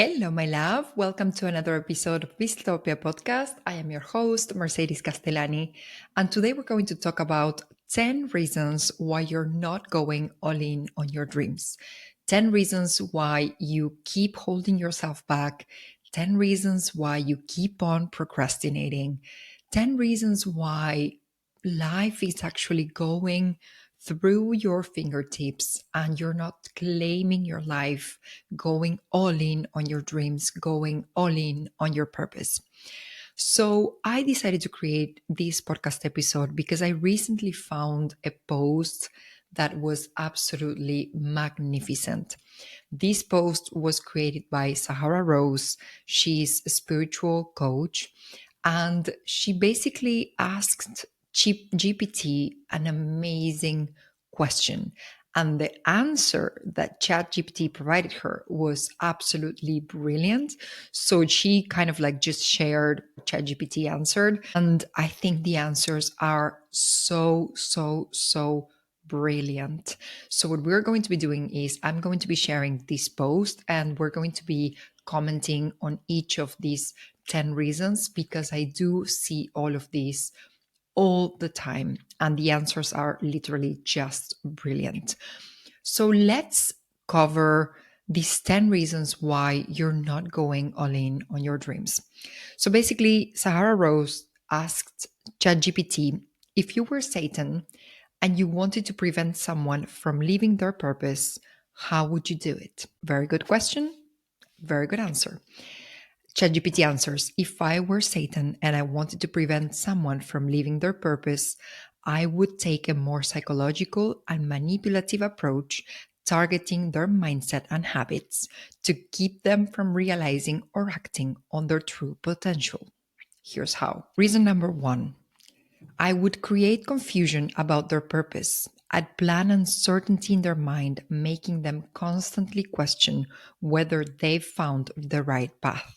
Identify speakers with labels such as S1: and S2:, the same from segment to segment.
S1: Hello, my love. Welcome to another episode of Blisstopia podcast. I am your host, Mercedes Castellani, and today we're going to talk about 10 reasons why you're not going all in on your dreams. 10 reasons why you keep holding yourself back. 10 reasons why you keep on procrastinating. 10 reasons why life is actually going through your fingertips and you're not claiming your life, going all in on your dreams, going all in on your purpose. So I decided to create this podcast episode because I recently found a post that was absolutely magnificent. This post was created by Sahara Rose. She's a spiritual coach, and she basically asked GPT an amazing question. And the answer that ChatGPT provided her was absolutely brilliant. So she kind of like just shared what ChatGPT answered. And I think the answers are so brilliant. So what we're going to be doing is I'm going to be sharing this post and we're going to be commenting on each of these 10 reasons because I do see all of these all the time and the answers are literally just brilliant. So let's cover these 10 reasons why you're not going all in on your dreams. So basically, Sahara Rose asked ChatGPT, if you were Satan and you wanted to prevent someone from living their purpose, how would you do it? Very good question. Very good answer. ChatGPT answers, if I were Satan and I wanted to prevent someone from living their purpose, I would take a more psychological and manipulative approach, targeting their mindset and habits to keep them from realizing or acting on their true potential. Here's how. Reason number one, I would create confusion about their purpose. I'd plant uncertainty in their mind, making them constantly question whether they've found the right path.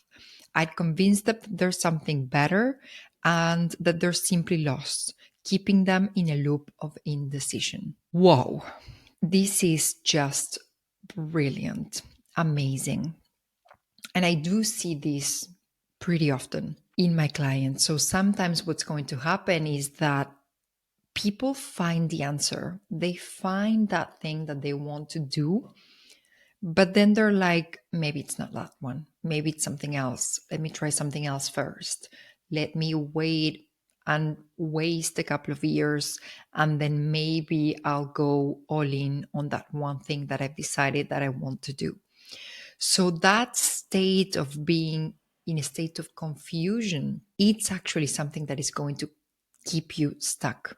S1: I'd convince them that there's something better and that they're simply lost, keeping them in a loop of indecision. Whoa, this is just brilliant, amazing. And I do see this pretty often in my clients. So sometimes what's going to happen is that people find the answer, they find that thing that they want to do, but then they're like, maybe it's not that one. Maybe it's something else. Let me try something else first. Let me wait and waste a couple of years. And then maybe I'll go all in on that one thing that I've decided that I want to do. So that state of being in a state of confusion, it's actually something that is going to keep you stuck.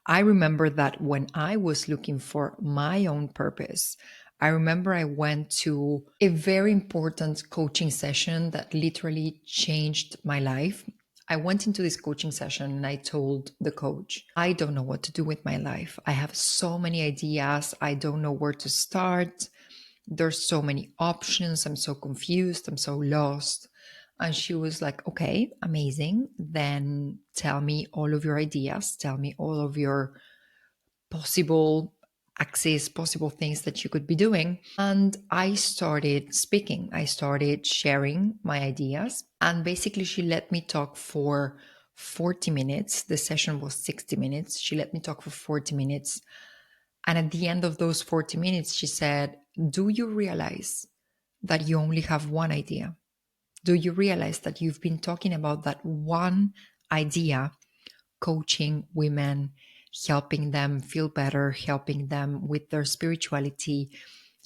S1: I remember that when I was looking for my own purpose, I remember I went to a very important coaching session that literally changed my life. I went into this coaching session and I told the coach, I don't know what to do with my life. I have so many ideas. I don't know where to start. There's so many options. I'm so confused. I'm so lost. And she was like, okay, amazing. Then tell me all of your ideas. Tell me all of your possible axes, possible things that you could be doing. And I started speaking. I started sharing my ideas. And basically, she let me talk for 40 minutes. The session was 60 minutes. She let me talk for 40 minutes. And at the end of those 40 minutes, she said, do you realize that you only have one idea? Do you realize that you've been talking about that one idea, coaching women, helping them feel better, helping them with their spirituality,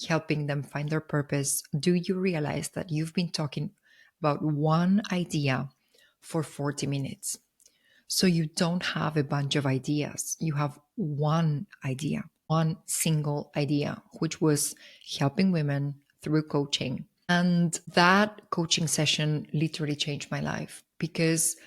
S1: helping them find their purpose? Do you realize that you've been talking about one idea for 40 minutes? So you don't have a bunch of ideas. You have one idea, one single idea, which was helping women through coaching. And that coaching session literally changed my life because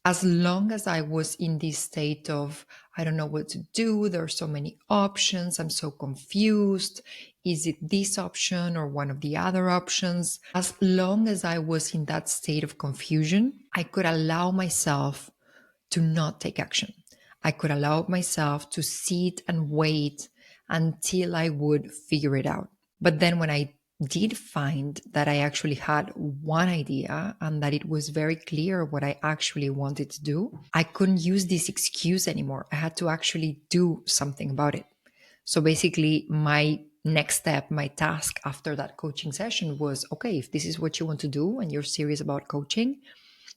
S1: as long as I was in this state of, I don't know what to do, there are so many options, I'm so confused, is it this option or one of the other options? As long as I was in that state of confusion, I could allow myself to not take action. I could allow myself to sit and wait until I would figure it out. But then when I did find that I actually had one idea and that it was very clear what I actually wanted to do, I couldn't use this excuse anymore. I had to actually do something about it. So basically, my next step, my task after that coaching session was, okay, if this is what you want to do and you're serious about coaching,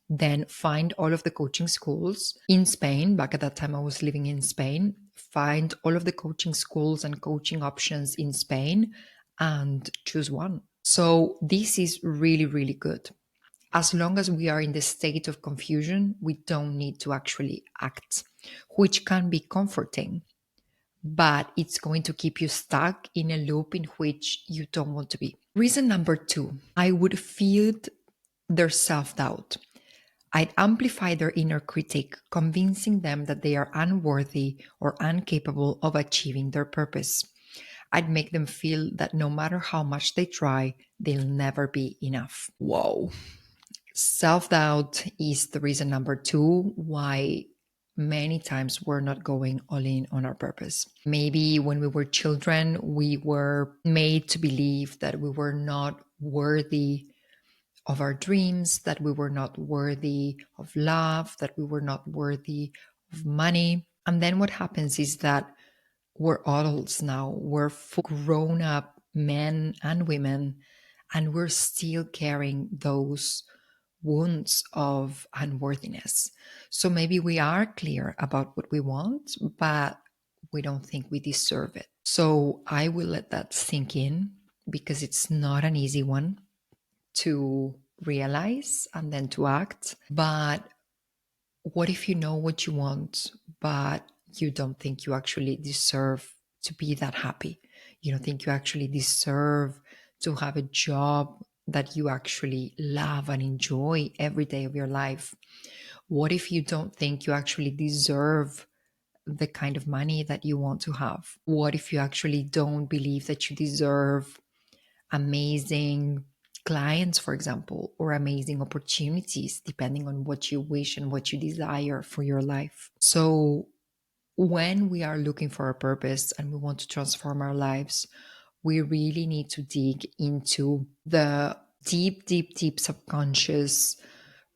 S1: then find all of the coaching schools in Spain. Back at that time, I was living in Spain. Find all of the coaching schools and coaching options in Spain and choose one. So this is really, really good. As long as we are in the state of confusion, we don't need to actually act, which can be comforting, but it's going to keep you stuck in a loop in which you don't want to be. Reason number 2, I would feed their self doubt. I'd amplify their inner critic, convincing them that they are unworthy or incapable of achieving their purpose. I'd make them feel that no matter how much they try, they'll never be enough. Whoa. Self doubt is the reason number 2 why many times we're not going all in on our purpose. Maybe when we were children, we were made to believe that we were not worthy of our dreams, that we were not worthy of love, that we were not worthy of money. And then what happens is that we're adults now, we're full grown up men and women, and we're still carrying those wounds of unworthiness. So maybe we are clear about what we want, but we don't think we deserve it. So I will let that sink in because it's not an easy one to realize and then to act. But what if you know what you want, but you don't think you actually deserve to be that happy? You don't think you actually deserve to have a job that you actually love and enjoy every day of your life? What if you don't think you actually deserve the kind of money that you want to have? What if you actually don't believe that you deserve amazing clients, for example, or amazing opportunities, depending on what you wish and what you desire for your life? So, when we are looking for a purpose and we want to transform our lives, we really need to dig into the deep, deep, deep subconscious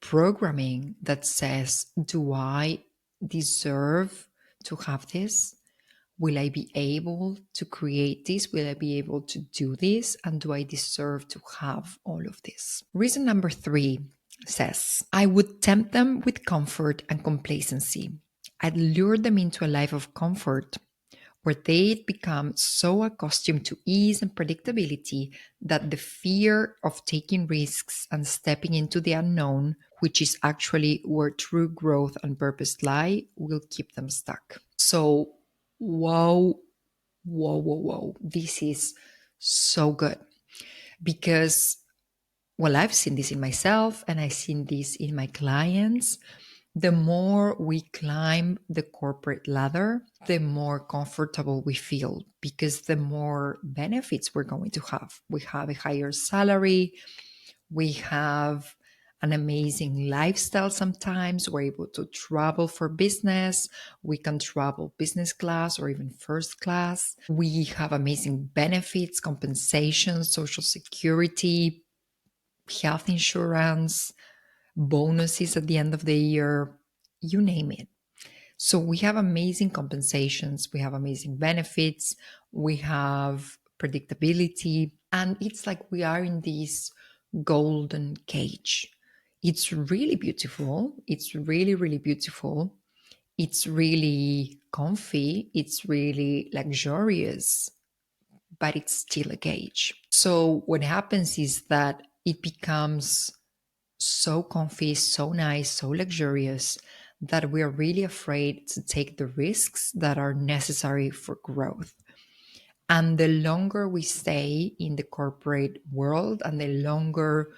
S1: programming that says, do I deserve to have this? Will I be able to create this? Will I be able to do this? And do I deserve to have all of this? Reason number 3 says, I would tempt them with comfort and complacency. I'd lure them into a life of comfort where they'd become so accustomed to ease and predictability that the fear of taking risks and stepping into the unknown, which is actually where true growth and purpose lie, will keep them stuck. So, whoa, whoa, whoa, whoa. This is so good because, well, I've seen this in myself and I've seen this in my clients. The more we climb the corporate ladder, the more comfortable we feel because the more benefits we're going to have. We have a higher salary, we have an amazing lifestyle sometimes. We're able to travel for business. We can travel business class or even first class. We have amazing benefits, compensation, social security, health insurance, bonuses at the end of the year, you name it. So we have amazing compensations, we have amazing benefits, we have predictability, and it's like we are in this golden cage. It's really beautiful. It's really, really beautiful. It's really comfy. It's really luxurious, but it's still a cage. So what happens is that it becomes so comfy, so nice, so luxurious that we're really afraid to take the risks that are necessary for growth. And the longer we stay in the corporate world and the longer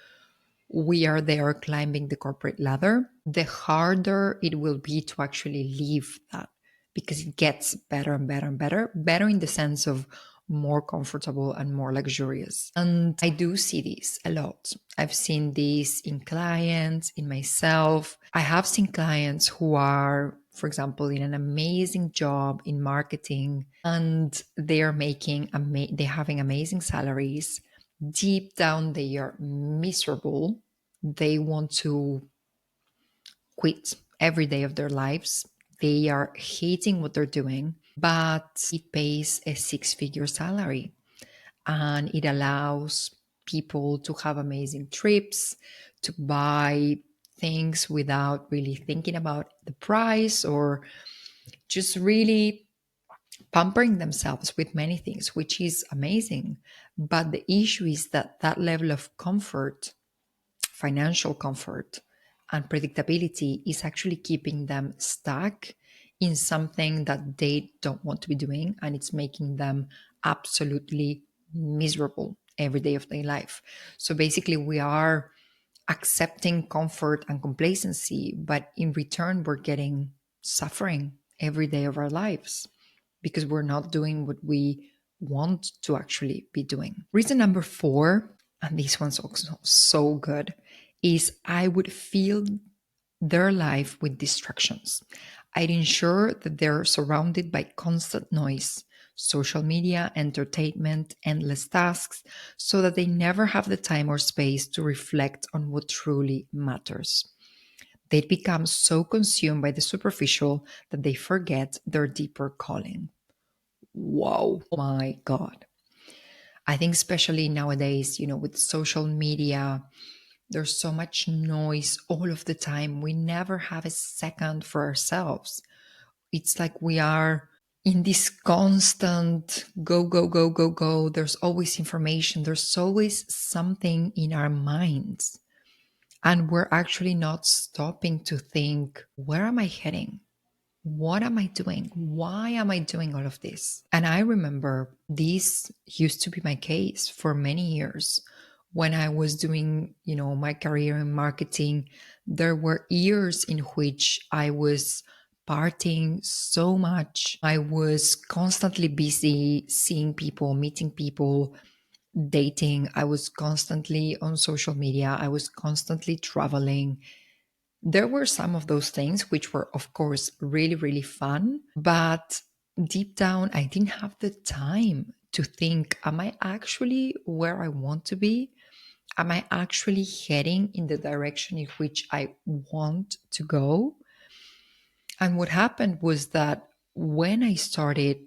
S1: we are there climbing the corporate ladder, the harder it will be to actually leave that because it gets better and better and better, better in the sense of more comfortable and more luxurious. And I do see this a lot. I've seen this in clients, in myself. I have seen clients who are, for example, in an amazing job in marketing and they're having amazing salaries. Deep down, they are miserable. They want to quit every day of their lives. They are hating what they're doing, but it pays a six-figure salary and it allows people to have amazing trips, to buy things without really thinking about the price, or just really pampering themselves with many things, which is amazing. But the issue is that that level of comfort, financial comfort, and predictability is actually keeping them stuck in something that they don't want to be doing, and it's making them absolutely miserable every day of their life. So basically, we are accepting comfort and complacency, but in return, we're getting suffering every day of our lives because we're not doing what we want to actually be doing. Reason number four, and this one's also so good, is I would fill their life with distractions. I'd ensure that they're surrounded by constant noise, social media, entertainment, endless tasks, so that they never have the time or space to reflect on what truly matters. They'd become so consumed by the superficial that they forget their deeper calling. Wow. Oh my God. I think, especially nowadays, with social media, there's so much noise all of the time. We never have a second for ourselves. It's like we are in this constant go, go, go, go, go. There's always information, there's always something in our minds. And we're actually not stopping to think, where am I heading? What am I doing? Why am I doing all of this? And I remember this used to be my case for many years. When I was doing, my career in marketing, there were years in which I was partying so much. I was constantly busy seeing people, meeting people, dating. I was constantly on social media. I was constantly traveling. There were some of those things which were, of course, really, really fun. But deep down, I didn't have the time to think, am I actually where I want to be? Am I actually heading in the direction in which I want to go? And what happened was that when I started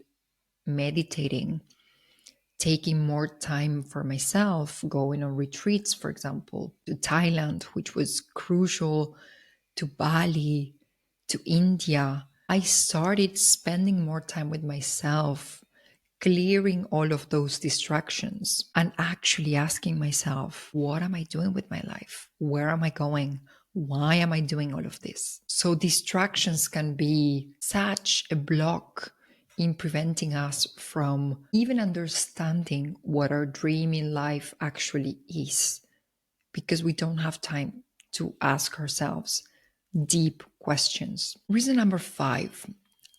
S1: meditating, taking more time for myself, going on retreats, for example, to Thailand, which was crucial, to Bali, to India, I started spending more time with myself, clearing all of those distractions and actually asking myself, what am I doing with my life? Where am I going? Why am I doing all of this? So distractions can be such a block in preventing us from even understanding what our dream in life actually is, because we don't have time to ask ourselves deep questions. Reason number five,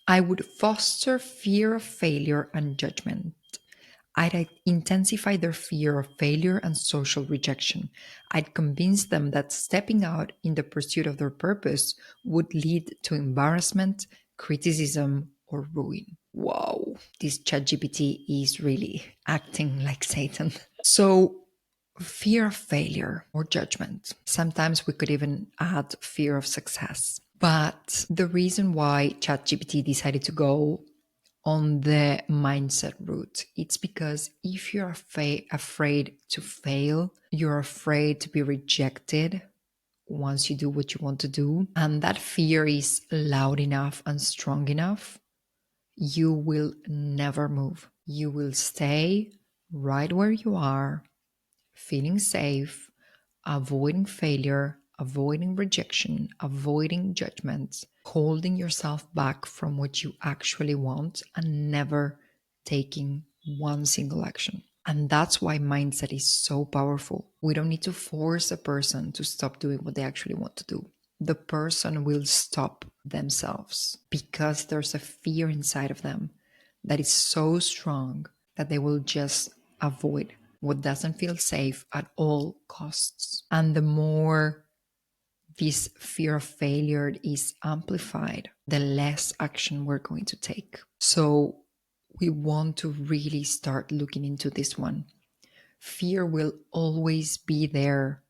S1: I would foster fear of failure and judgment. I'd intensify their fear of failure and social rejection. I'd convince them that stepping out in the pursuit of their purpose would lead to embarrassment, criticism, or ruin. Wow, this ChatGPT is really acting like Satan. So, fear of failure or judgment. Sometimes we could even add fear of success. But the reason why ChatGPT decided to go on the mindset route, it's because if you're afraid to fail, you're afraid to be rejected once you do what you want to do, and that fear is loud enough and strong enough, you will never move. You will stay right where you are, feeling safe, avoiding failure, avoiding rejection, avoiding judgment, holding yourself back from what you actually want, and never taking one single action. And that's why mindset is so powerful. We don't need to force a person to stop doing what they actually want to do. The person will stop themselves because there's a fear inside of them that is so strong that they will just avoid what doesn't feel safe at all costs. And the more this fear of failure is amplified, the less action we're going to take. So we want to really start looking into this one. Fear will always be there.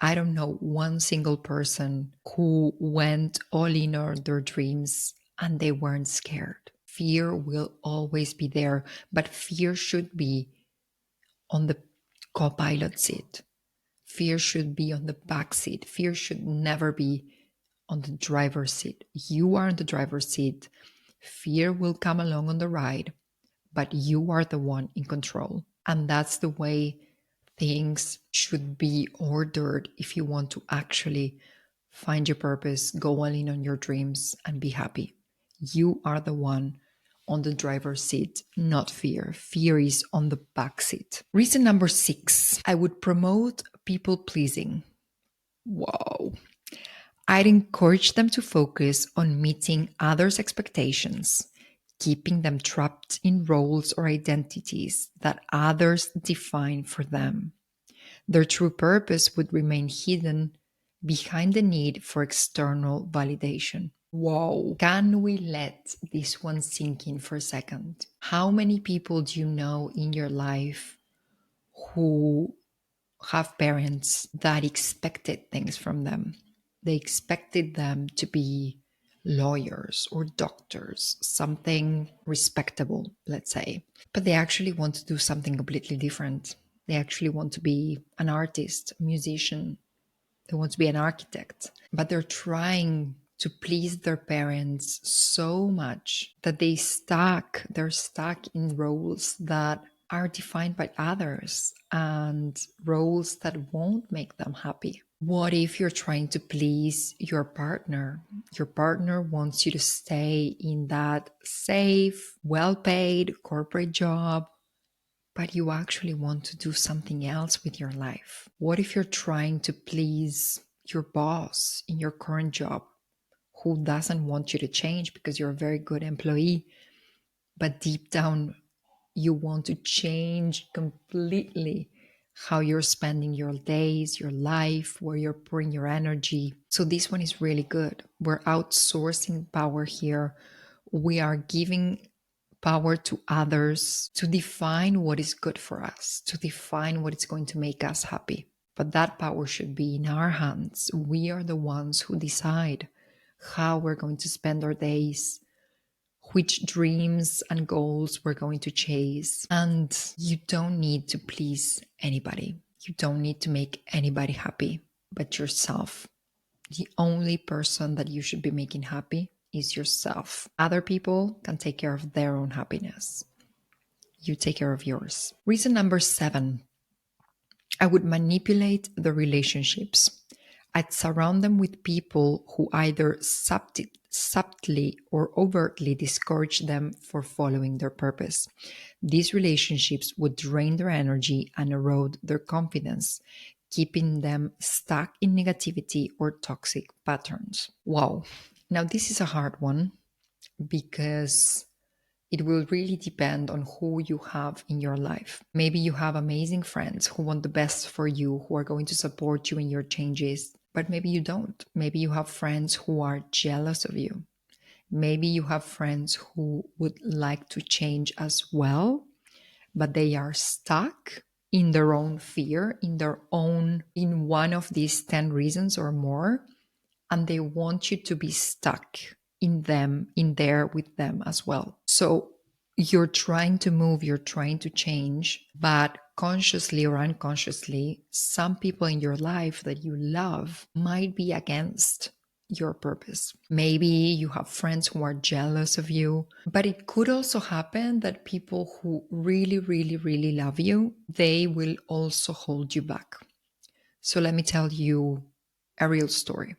S1: I don't know one single person who went all in on their dreams and they weren't scared. Fear will always be there, but fear should be on the co-pilot seat. Fear should be on the back seat. Fear should never be on the driver's seat. You are on the driver's seat. Fear will come along on the ride, but you are the one in control. And that's the way things should be ordered if you want to actually find your purpose, go all in on your dreams, and be happy. You are the one on the driver's seat, not fear. Fear is on the back seat. Reason number 6, I would promote people pleasing. Whoa. I'd encourage them to focus on meeting others' expectations, keeping them trapped in roles or identities that others define for them. Their true purpose would remain hidden behind the need for external validation. Whoa. Can we let this one sink in for a second? How many people do you know in your life who have parents that expected things from them? They expected them to be lawyers or doctors, something respectable, let's say. But they actually want to do something completely different. They actually want to be an artist, a musician. They want to be an architect. But they're trying to please their parents so much that they're stuck in roles that are defined by others and roles that won't make them happy. What if you're trying to please your partner? Your partner wants you to stay in that safe, well-paid corporate job, but you actually want to do something else with your life. What if you're trying to please your boss in your current job who doesn't want you to change because you're a very good employee, but deep down you want to change completely how you're spending your days, your life, where you're pouring your energy. So this one is really good. We're outsourcing power here. We are giving power to others to define what is good for us, to define what is going to make us happy. But that power should be in our hands. We are the ones who decide how we're going to spend our days, which dreams and goals we're going to chase. And you don't need to please anybody. You don't need to make anybody happy but yourself. The only person that you should be making happy is yourself. Other people can take care of their own happiness. You take care of yours. Reason number 7, I would manipulate the relationships. I'd surround them with people who either subtly or overtly discourage them for following their purpose. These relationships would drain their energy and erode their confidence, keeping them stuck in negativity or toxic patterns. Wow. Now, this is a hard one because it will really depend on who you have in your life. Maybe you have amazing friends who want the best for you, who are going to support you in your changes, but maybe you don't. Maybe you have friends who are jealous of you. Maybe you have friends who would like to change as well, but they are stuck in their own fear, in one of these 10 reasons or more, and they want you to be stuck in there with them as well. So you're trying to move, you're trying to change, but consciously or unconsciously, some people in your life that you love might be against your purpose. Maybe you have friends who are jealous of you, but it could also happen that people who really, really, really love you, they will also hold you back. So let me tell you a real story.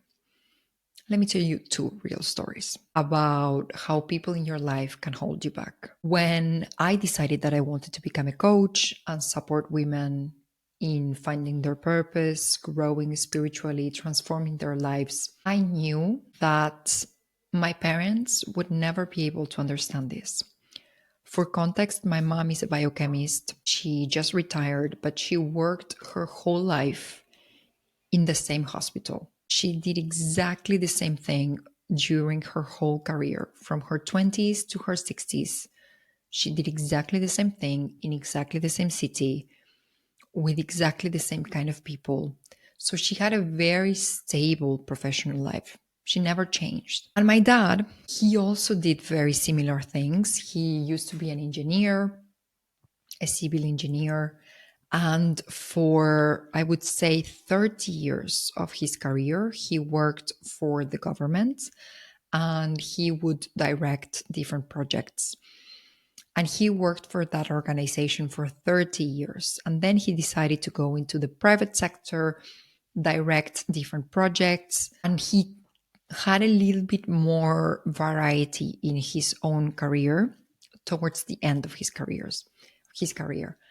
S1: Let me tell you 2 real stories about how people in your life can hold you back. When I decided that I wanted to become a coach and support women in finding their purpose, growing spiritually, transforming their lives, I knew that my parents would never be able to understand this. For context, my mom is a biochemist. She just retired, but she worked her whole life in the same hospital. She did exactly the same thing during her whole career, from her 20s to her 60s. She did exactly the same thing in exactly the same city. with exactly the same kind of people. So she had a very stable professional life. She never changed. And my dad, he also did very similar things. He used to be an engineer, a civil engineer. And for, I would say, 30 years of his career, he worked for the government and he would direct different projects. And he worked for that organization for 30 years. And then he decided to go into the private sector, direct different projects. And he had a little bit more variety in his own career towards the end of his career.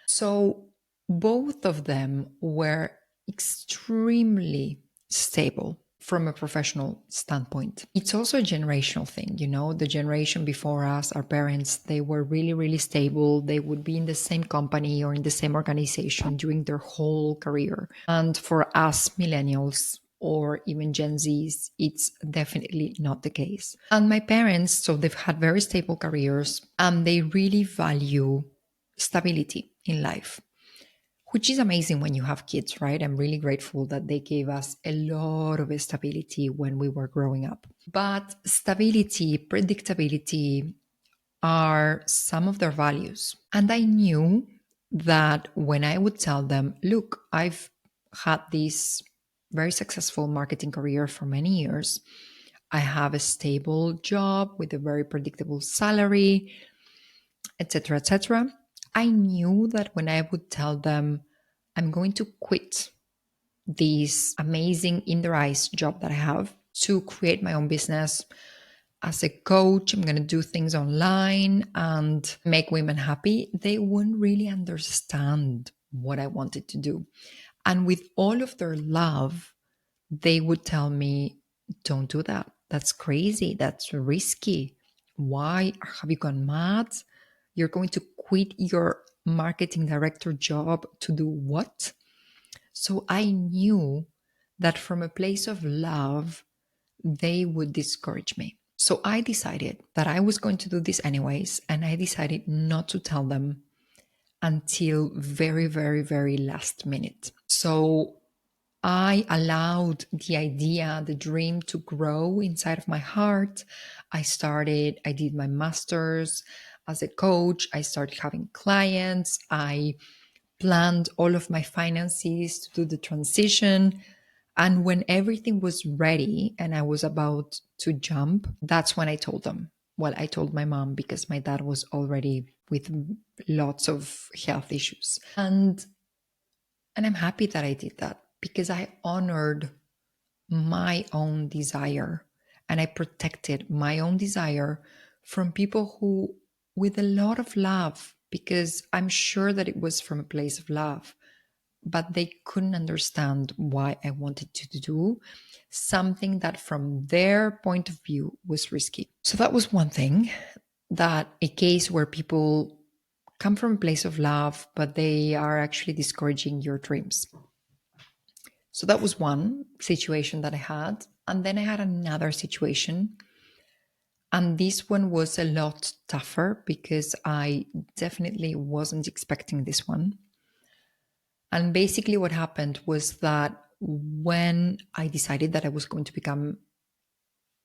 S1: So both of them were extremely stable from a professional standpoint. It's also a generational thing, the generation before us, our parents, they were really, really stable. They would be in the same company or in the same organization during their whole career. And for us millennials, or even Gen Zs, it's definitely not the case. And my parents, so they've had very stable careers and they really value stability in life, which is amazing when you have kids, right? I'm really grateful that they gave us a lot of stability when we were growing up. But stability, predictability are some of their values. And I knew that when I would tell them, look, I've had this very successful marketing career for many years. I have a stable job with a very predictable salary, etc., etc. I knew that when I would tell them, I'm going to quit this amazing, in their eyes, job that I have to create my own business as a coach, I'm going to do things online and make women happy, they wouldn't really understand what I wanted to do. And with all of their love, they would tell me, don't do that. That's crazy. That's risky. Why have you gone mad? You're going to quit your marketing director job to do what? So I knew that from a place of love, they would discourage me. So I decided that I was going to do this anyways, and I decided not to tell them until very, very, very last minute. So I allowed the idea, the dream to grow inside of my heart. I did my master's as a coach. I started having clients. I planned all of my finances to do the transition. And when everything was ready and I was about to jump, that's when I told them. Well, I told my mom because my dad was already with lots of health issues. And I'm happy that I did that because I honored my own desire and I protected my own desire from people who, with a lot of love, because I'm sure that it was from a place of love, but they couldn't understand why I wanted to do something that from their point of view was risky. So that was one thing, that a case where people come from a place of love, but they are actually discouraging your dreams. So that was one situation that I had. And then I had another situation. And this one was a lot tougher because I definitely wasn't expecting this one. And basically, what happened was that when I decided that I was going to become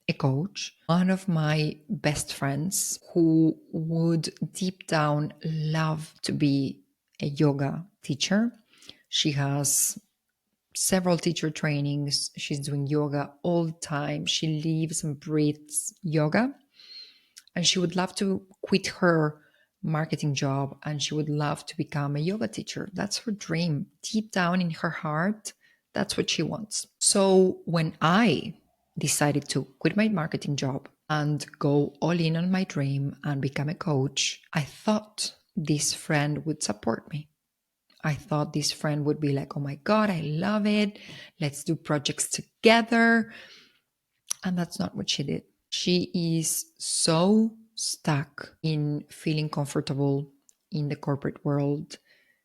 S1: a coach, one of my best friends who would deep down love to be a yoga teacher, she has several teacher trainings. She's doing yoga all the time. She lives and breathes yoga. And she would love to quit her marketing job and she would love to become a yoga teacher. That's her dream. Deep down in her heart, that's what she wants. So when I decided to quit my marketing job and go all in on my dream and become a coach, I thought this friend would support me. I thought this friend would be like, oh my God, I love it. Let's do projects together. And that's not what she did. She is so stuck in feeling comfortable in the corporate world.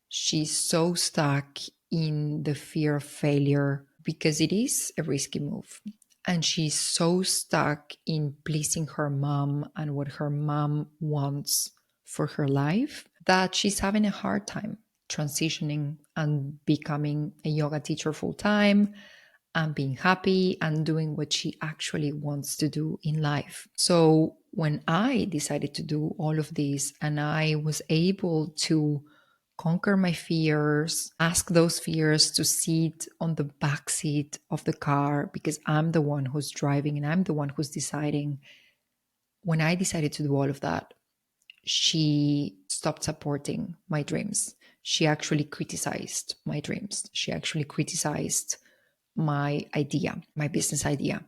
S1: She's so stuck in the fear of failure because it is a risky move. And she's so stuck in pleasing her mom and what her mom wants for her life that she's having a hard time. transitioning and becoming a yoga teacher full time and being happy and doing what she actually wants to do in life. So when I decided to do all of this and I was able to conquer my fears, ask those fears to sit on the back seat of the car because I'm the one who's driving and I'm the one who's deciding. When I decided to do all of that, she stopped supporting my dreams. She actually criticized my dreams. She actually criticized my idea, my business idea.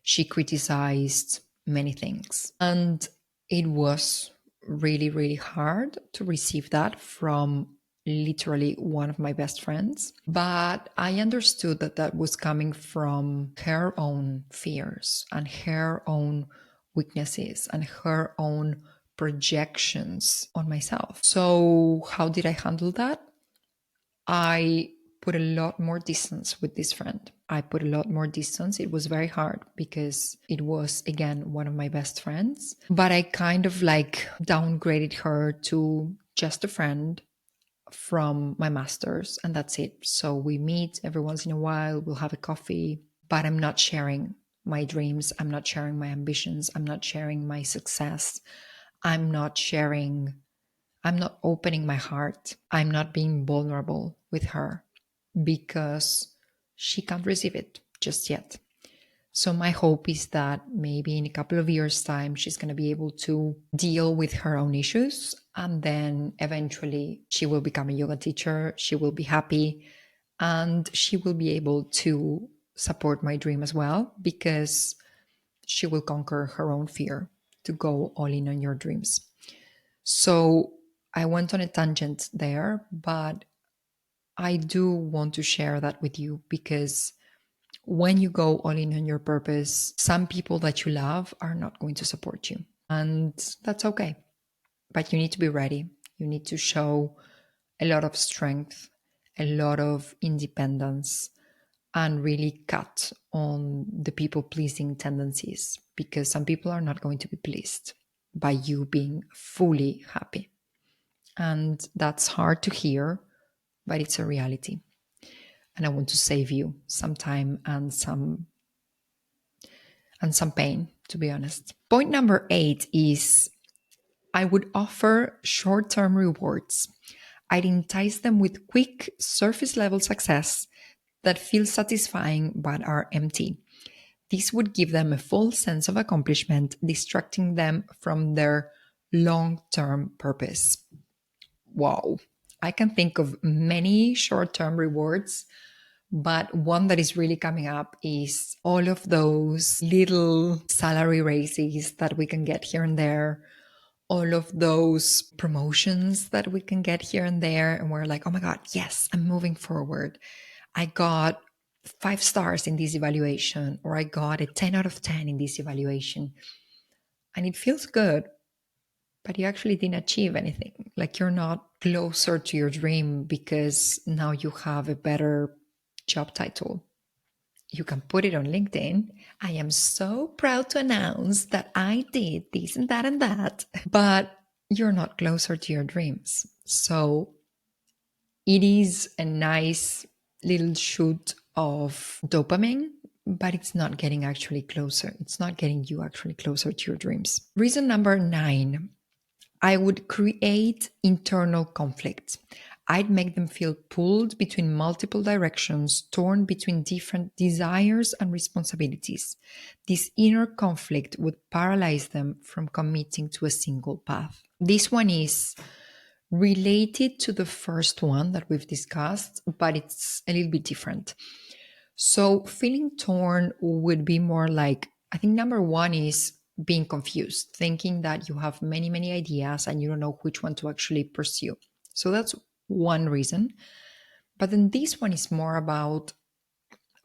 S1: She criticized many things. And it was really, really hard to receive that from literally one of my best friends. But I understood that that was coming from her own fears and her own weaknesses and her own projections on myself. So, how did I handle that? I put a lot more distance with this friend. I put a lot more distance. It was very hard because it was, again, one of my best friends. But I kind of like downgraded her to just a friend from my master's, and that's it. So we meet every once in a while, we'll have a coffee, but I'm not sharing my dreams. I'm not sharing my ambitions. I'm not sharing my success. I'm not sharing I'm not opening my heart. I'm not being vulnerable with her because she can't receive it just yet. So my hope is that maybe in a couple of years' time, she's going to be able to deal with her own issues. And then eventually she will become a yoga teacher. She will be happy and she will be able to support my dream as well because she will conquer her own fear to go all in on your dreams. So I went on a tangent there, but I do want to share that with you because when you go all in on your purpose, some people that you love are not going to support you. And that's okay. But you need to be ready. You need to show a lot of strength, a lot of independence, and really cut on the people pleasing tendencies because some people are not going to be pleased by you being fully happy. And that's hard to hear, but it's a reality. And I want to save you some time and some pain, to be honest. Point number 8 is I would offer short-term rewards. I'd entice them with quick surface level success that feel satisfying but are empty. This would give them a full sense of accomplishment, distracting them from their long-term purpose. Wow. I can think of many short-term rewards, but one that is really coming up is all of those little salary raises that we can get here and there, all of those promotions that we can get here and there. And we're like, oh my God, yes, I'm moving forward. I got 5 stars in this evaluation, or I got a 10 out of 10 in this evaluation. And it feels good, but you actually didn't achieve anything. Like you're not closer to your dream because now you have a better job title. You can put it on LinkedIn. I am so proud to announce that I did this and that and that, but you're not closer to your dreams. So it is a nice little shoot of dopamine, but it's not getting actually closer. It's not getting you actually closer to your dreams. Reason number 9, I would create internal conflict. I'd make them feel pulled between multiple directions, torn between different desires and responsibilities. This inner conflict would paralyze them from committing to a single path. This one is related to the first one that we've discussed, but it's a little bit different. So feeling torn would be more like, I think number 1 is being confused, thinking that you have many, many ideas and you don't know which one to actually pursue. So that's one reason. But then this one is more about,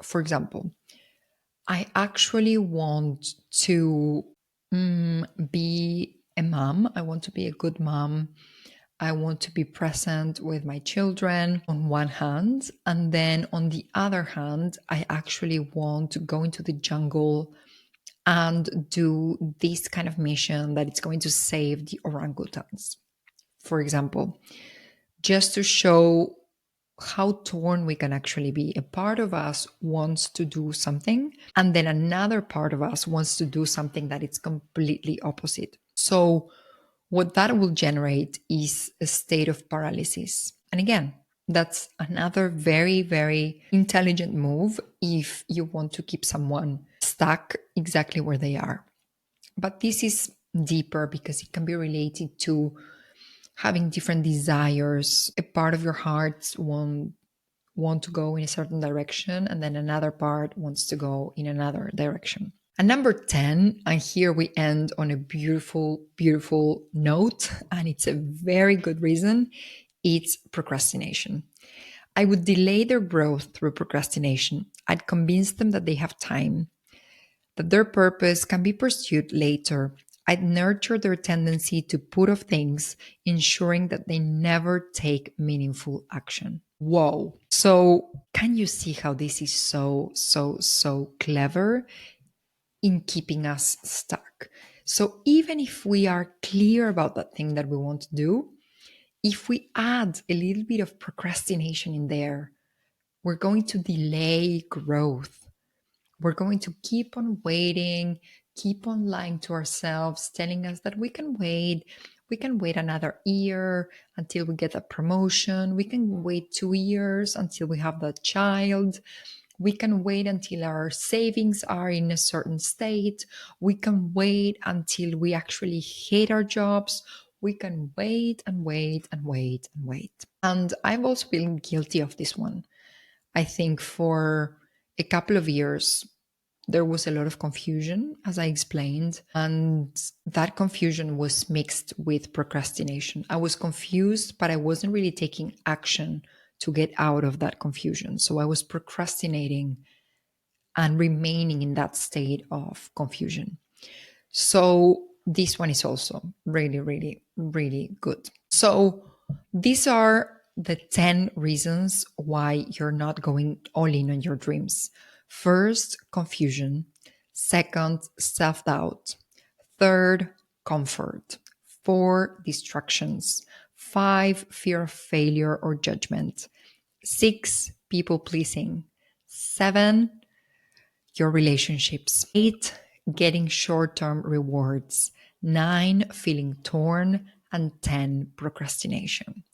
S1: for example, I actually want to be a mom. I want to be a good mom. I want to be present with my children on one hand. And then on the other hand, I actually want to go into the jungle and do this kind of mission that it's going to save the orangutans, for example. just to show how torn we can actually be. A part of us wants to do something, and then another part of us wants to do something that is completely opposite. So, what that will generate is a state of paralysis. And again, that's another very, very intelligent move if you want to keep someone stuck exactly where they are. But this is deeper because it can be related to having different desires. A part of your heart won't want to go in a certain direction, and then another part wants to go in another direction. And number 10, and here we end on a beautiful, beautiful note, and it's a very good reason, it's procrastination. I would delay their growth through procrastination. I'd convince them that they have time, that their purpose can be pursued later. I'd nurture their tendency to put off things, ensuring that they never take meaningful action. Whoa. So, can you see how this is so, so, so clever in keeping us stuck? So, even if we are clear about that thing that we want to do, if we add a little bit of procrastination in there, we're going to delay growth. We're going to keep on waiting, keep on lying to ourselves, telling us that we can wait. We can wait another year until we get a promotion. We can wait 2 years until we have that child. We can wait until our savings are in a certain state. We can wait until we actually hate our jobs. We can wait and wait and wait and wait. And I've also been guilty of this one. I think for a couple of years, there was a lot of confusion, as I explained, and that confusion was mixed with procrastination. I was confused, but I wasn't really taking action to get out of that confusion. So I was procrastinating and remaining in that state of confusion. So this one is also really, really, really good. So these are the 10 reasons why you're not going all in on your dreams. First, confusion. Second, self doubt. Third, comfort. Four, distractions. Five, fear of failure or judgment. Six, people pleasing. Seven, your relationships. Eight, getting short term rewards. Nine, feeling torn. And 10, procrastination.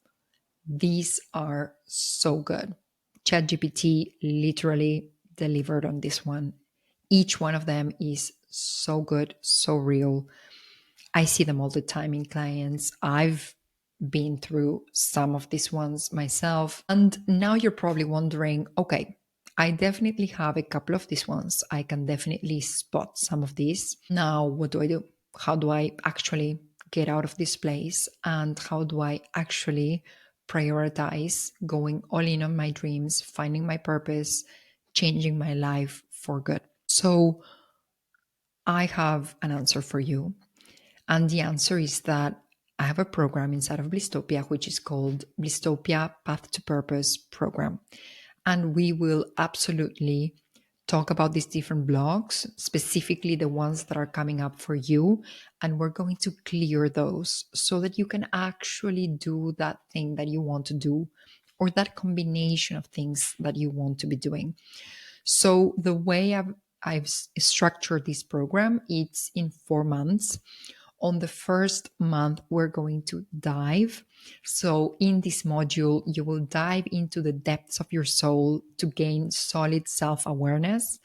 S1: These are so good. ChatGPT literally delivered on this one. Each one of them is so good, so real. I see them all the time in clients. I've been through some of these ones myself. And now you're probably wondering, okay, I definitely have a couple of these ones. I can definitely spot some of these. Now, what do I do? How do I actually get out of this place? And how do I actually prioritize going all in on my dreams, finding my purpose, changing my life for good? So, I have an answer for you. And the answer is that I have a program inside of Blisstopia, which is called Blisstopia Path to Purpose program. And we will absolutely talk about these different blogs, specifically the ones that are coming up for you. And we're going to clear those so that you can actually do that thing that you want to do, or that combination of things that you want to be doing. So the way I've structured this program, it's in 4 months. On the first month, we're going to dive. So in this module, you will dive into the depths of your soul to gain solid self-awareness.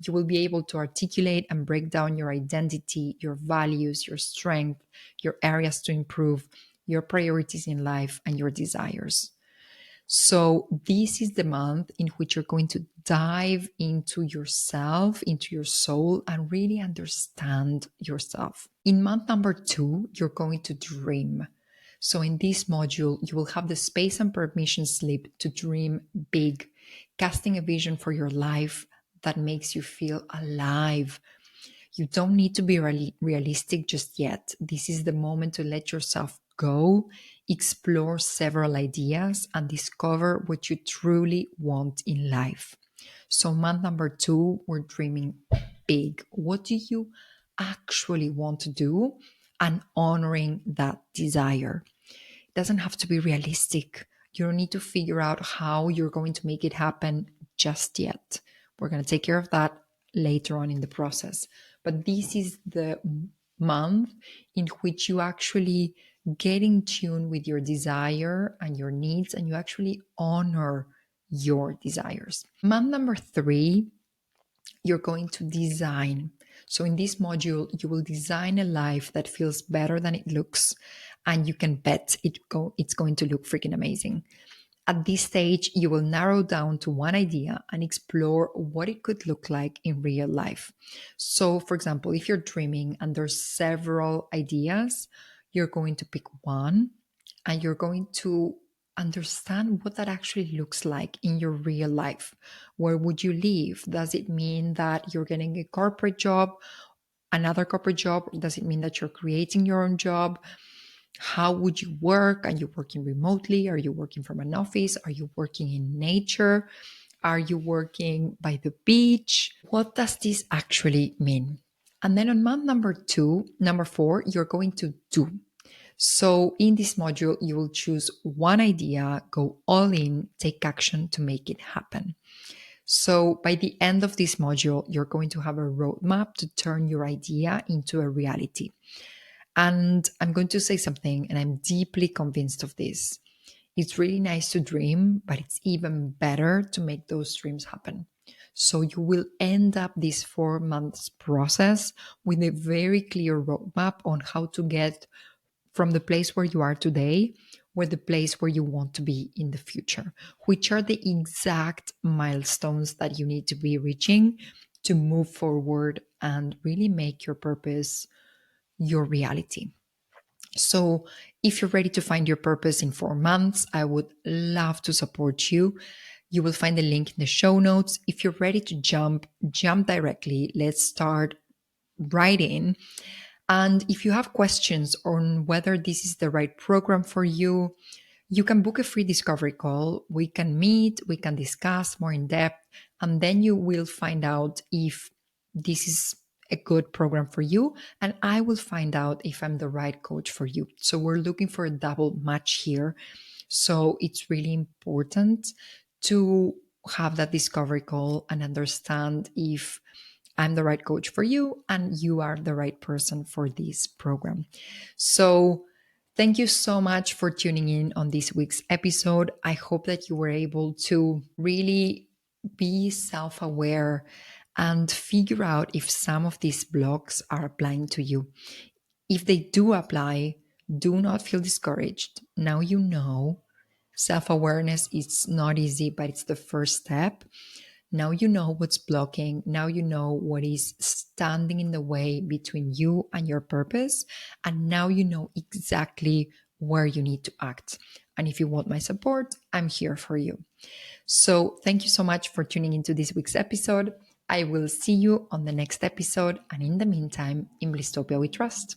S1: You will be able to articulate and break down your identity, your values, your strength, your areas to improve, your priorities in life, and your desires. So this is the month in which you're going to dive into yourself, into your soul, and really understand yourself. In month number 2, you're going to dream. So in this module, you will have the space and permission slip to dream big, casting a vision for your life that makes you feel alive. You don't need to be realistic just yet. This is the moment to let yourself go, explore several ideas, and discover what you truly want in life. So, month number 2, we're dreaming big. What do you actually want to do? And honoring that desire. doesn't have to be realistic. You don't need to figure out how you're going to make it happen just yet. We're going to take care of that later on in the process. But this is the month in which you actually get in tune with your desire and your needs, and you actually honor your desires. Month number 3, you're going to design. So in this module, you will design a life that feels better than it looks, and you can bet it's going to look freaking amazing. At this stage, you will narrow down to one idea and explore what it could look like in real life. So, for example, if you're dreaming and there's several ideas, you're going to pick one and you're going to understand what that actually looks like in your real life. Where would you live? Does it mean that you're getting a corporate job, another corporate job? Does it mean that you're creating your own job? How would you work? Are you working remotely? Are you working from an office? Are you working in nature? Are you working by the beach? What does this actually mean? And then on month number 4, you're going to do. So in this module, you will choose one idea, go all in, take action to make it happen. So by the end of this module, you're going to have a roadmap to turn your idea into a reality. And I'm going to say something, and I'm deeply convinced of this. It's really nice to dream, but it's even better to make those dreams happen. So you will end up this 4 months process with a very clear roadmap on how to get from the place where you are today, where the place where you want to be in the future, which are the exact milestones that you need to be reaching to move forward and really make your purpose your reality. So, if you're ready to find your purpose in 4 months, I would love to support you. You will find the link in the show notes. If you're ready to jump directly. Let's start right in. And if you have questions on whether this is the right program for you, you can book a free discovery call. We can meet, we can discuss more in depth, and then you will find out if this is a good program for you. And I will find out if I'm the right coach for you. So we're looking for a double match here. So it's really important to have that discovery call and understand if I'm the right coach for you and you are the right person for this program. So, thank you so much for tuning in on this week's episode. I hope that you were able to really be self aware and figure out if some of these blocks are applying to you. If they do apply, do not feel discouraged. Now you know self awareness is not easy, but it's the first step. Now you know what's blocking. Now you know what is standing in the way between you and your purpose. And now you know exactly where you need to act. And if you want my support, I'm here for you. So thank you so much for tuning into this week's episode. I will see you on the next episode. And in the meantime, in Blisstopia we trust.